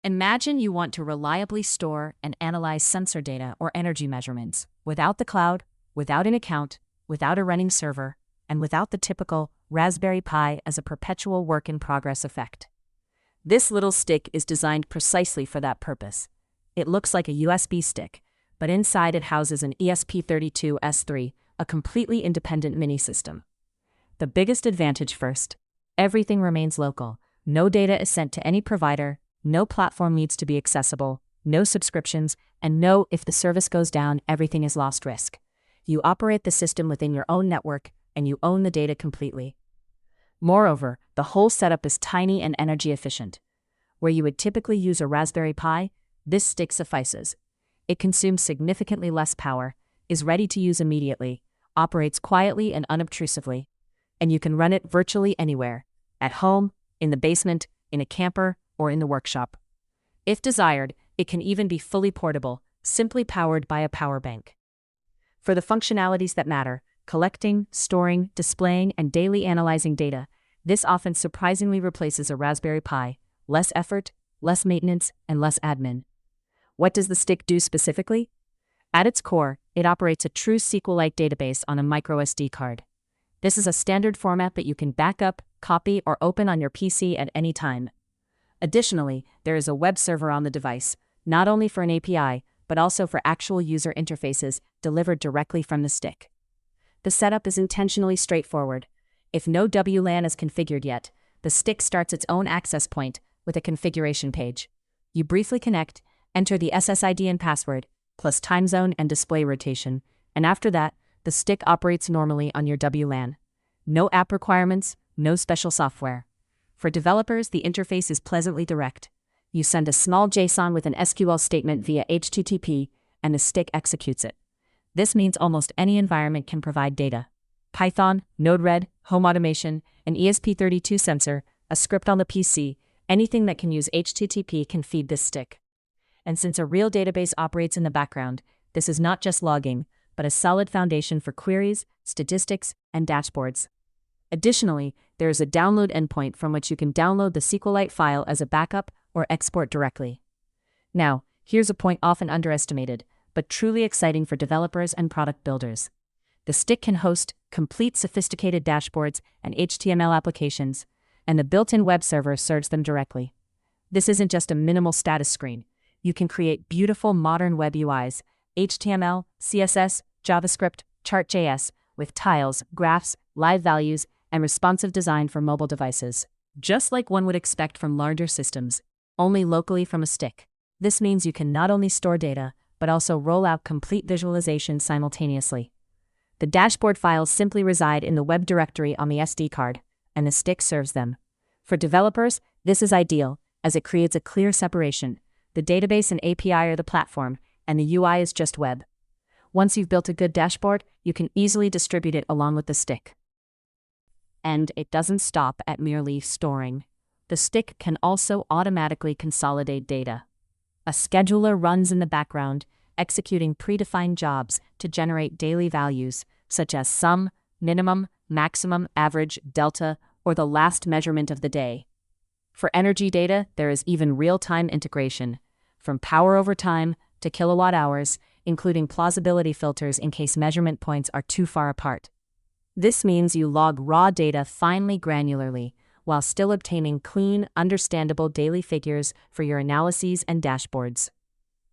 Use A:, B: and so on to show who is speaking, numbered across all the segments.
A: Imagine you want to reliably store and analyze sensor data or energy measurements without the cloud, without an account, without a running server, and without the typical Raspberry Pi as a perpetual work-in-progress effect. This little stick is designed precisely for that purpose. It looks like a USB stick, but inside it houses an ESP32S3, a completely independent mini-system. The biggest advantage first: everything remains local. No data is sent to any provider, no platform needs to be accessible, no subscriptions, and no if the service goes down, everything is lost risk. You operate the system within your own network, and you own the data completely. Moreover, the whole setup is tiny and energy efficient. Where you would typically use a Raspberry Pi, this stick suffices. It consumes significantly less power, is ready to use immediately, operates quietly and unobtrusively, and you can run it virtually anywhere, at home, in the basement, in a camper, or in the workshop. If desired, it can even be fully portable, simply powered by a power bank. For the functionalities that matter, collecting, storing, displaying, and daily analyzing data, this often surprisingly replaces a Raspberry Pi. Less effort, less maintenance, and less admin. What does the stick do specifically? At its core, it operates a true SQLite database on a microSD card. This is a standard format that you can back up, copy, or open on your PC at any time. Additionally, there is a web server on the device, not only for an API, but also for actual user interfaces delivered directly from the stick. The setup is intentionally straightforward. If no WLAN is configured yet, the stick starts its own access point with a configuration page. You briefly connect, enter the SSID and password, plus timezone and display rotation, and after that, the stick operates normally on your WLAN. No app requirements, no special software. For developers, the interface is pleasantly direct. You send a small JSON with an SQL statement via HTTP, and the stick executes it. This means almost any environment can provide data. Python, Node-RED, home automation, an ESP32 sensor, a script on the PC, anything that can use HTTP can feed this stick. And since a real database operates in the background, this is not just logging, but a solid foundation for queries, statistics, and dashboards. Additionally, there is a download endpoint from which you can download the SQLite file as a backup or export directly. Now, here's a point often underestimated, but truly exciting for developers and product builders. The stick can host complete sophisticated dashboards and HTML applications, and the built-in web server serves them directly. This isn't just a minimal status screen. You can create beautiful modern web UIs, HTML, CSS, JavaScript, Chart.js, with tiles, graphs, live values, and responsive design for mobile devices, just like one would expect from larger systems, only locally from a stick. This means you can not only store data, but also roll out complete visualization simultaneously. The dashboard files simply reside in the web directory on the SD card, and the stick serves them. For developers, this is ideal, as it creates a clear separation. The database and API are the platform, and the UI is just web. Once you've built a good dashboard, you can easily distribute it along with the stick. And it doesn't stop at merely storing. The stick can also automatically consolidate data. A scheduler runs in the background, executing predefined jobs to generate daily values, such as sum, minimum, maximum, average, delta, or the last measurement of the day. For energy data, there is even real-time integration, from power over time to kilowatt hours, including plausibility filters in case measurement points are too far apart. This means you log raw data finely granularly, while still obtaining clean, understandable daily figures for your analyses and dashboards.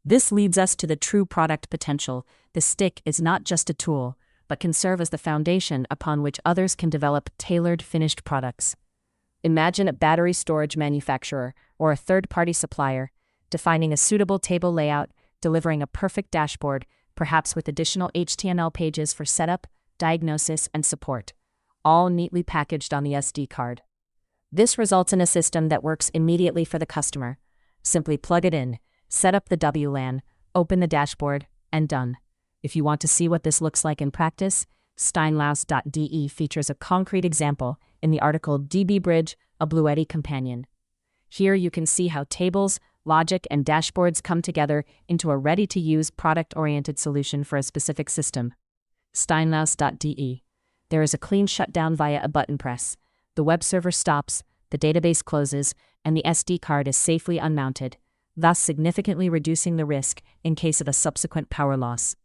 A: This leads us to the true product potential. The stick is not just a tool, but can serve as the foundation upon which others can develop tailored finished products. Imagine a battery storage manufacturer or a third-party supplier defining a suitable table layout, delivering a perfect dashboard, perhaps with additional HTML pages for setup, diagnosis, and support, all neatly packaged on the SD card. This results in a system that works immediately for the customer. Simply plug it in, set up the WLAN, open the dashboard, and done. If you want to see what this looks like in practice, steinlaus.de features a concrete example in the article DB Bridge, a Bluetti companion. Here you can see how tables, logic, and dashboards come together into a ready-to-use product-oriented solution for a specific system. Steinlaus.de. There is a clean shutdown via a button press. The web server stops, the database closes, and the SD card is safely unmounted. thus significantly reducing the risk in case of a subsequent power loss.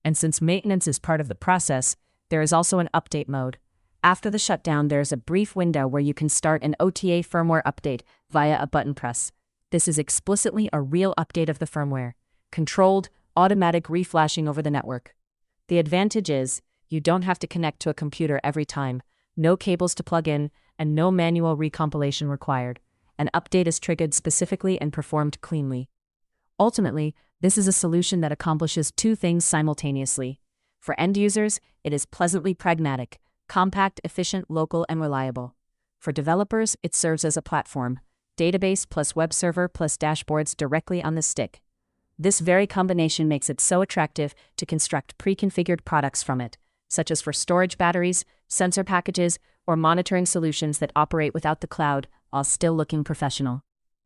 A: And since maintenance is part of the process, there is also an update mode. After the shutdown, there is a brief window where you can start an OTA firmware update via a button press. This is explicitly a real update of the firmware, controlled, automatic reflashing over the network. The advantage is, you don't have to connect to a computer every time, no cables to plug in, and no manual recompilation required. An update is triggered specifically and performed cleanly. Ultimately, this is a solution that accomplishes two things simultaneously. For end users, it is pleasantly pragmatic, compact, efficient, local, and reliable. For developers, it serves as a platform, database plus web server plus dashboards directly on the stick. This very combination makes it so attractive to construct pre-configured products from it, such as for storage batteries, sensor packages, or monitoring solutions that operate without the cloud while still looking professional.